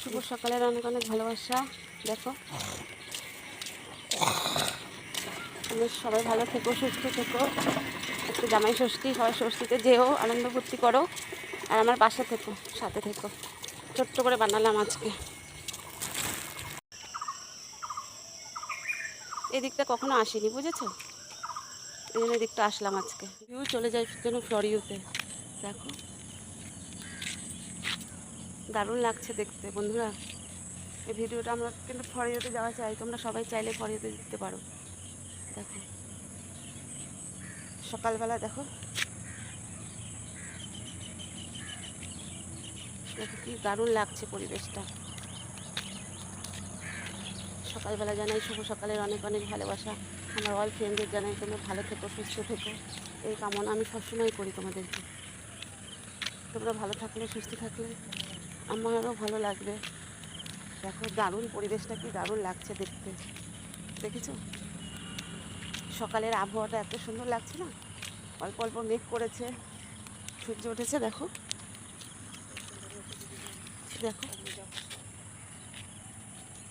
শুভ সকালের অনেক অনেক ভালোবাসা। দেখো তুমি সবাই ভালো থেকো, সুস্থ থেকো। একটু জামাই ষষ্ঠী, সবাই ষষ্ঠীতে যেও, আনন্দ ফুর্তি করো, আর আমার পাশে থেকো, সাথে থেকো। ছোট্ট করে বানালাম আজকে। এদিকটা কখনো আসিনি, বুঝেছো? এই জন্য এদিকটা আসলাম আজকে। ভিউ চলে যায় যেন ফ্লোরিওতে। দেখো দারুণ লাগছে দেখতে বন্ধুরা। এই ভিডিওটা আমরা কিন্তু ফরিওতে যাওয়া চাই, তোমরা সবাই চাইলে ফরিওতে দিতে পারো। দেখো সকালবেলা দেখো, দেখো কি দারুণ লাগছে পরিবেশটা। সকালবেলা জানাই শুভ সকালের অনেক অনেক ভালোবাসা। আমার অল ফ্রেন্ডদের জানাই তোমরা ভালো থেকো, সুস্থ থেকো, এই কামনা আমি সবসময় করি তোমাদেরকে। তোমরা ভালো থাকলে, সুস্থ থাকলে আমারও ভালো লাগবে। দেখো দারুণ পরিবেশটা, কি দারুণ লাগছে দেখতে। দেখেছো সকালের আবহাওয়াটা এত সুন্দর লাগছে না? অল্প অল্প মেঘ করেছে, সূর্য উঠেছে। দেখো দেখো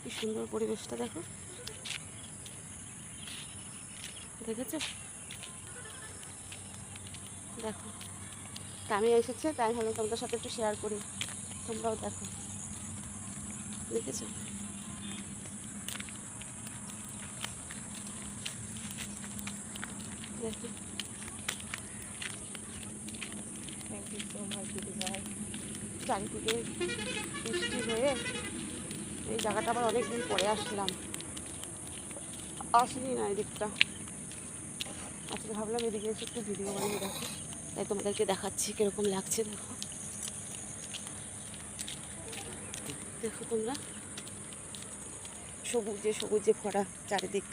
কি সুন্দর পরিবেশটা, দেখো দেখেছো? দেখো তা আমি এসেছে, তাই ভালো তোমাদের সাথে একটু শেয়ার করি, তোমরাও দেখো। দেখেছো দেখো, থ্যাংক ইউ সো মাচ দিদিভাই। চারিদিকে বৃষ্টি হয়ে এই জায়গাটা আবার অনেক দিন পরে আসলাম, আসিনি না এই দিকটা। আজকে ভাবলাম এদিকে এসে একটু ভিডিও বানিয়ে দেখো, তাই তোমাদেরকে দেখাচ্ছি কীরকম লাগছে। দেখো দেখো তোমরা, সবুজে সবুজে ভরা চারিদিক।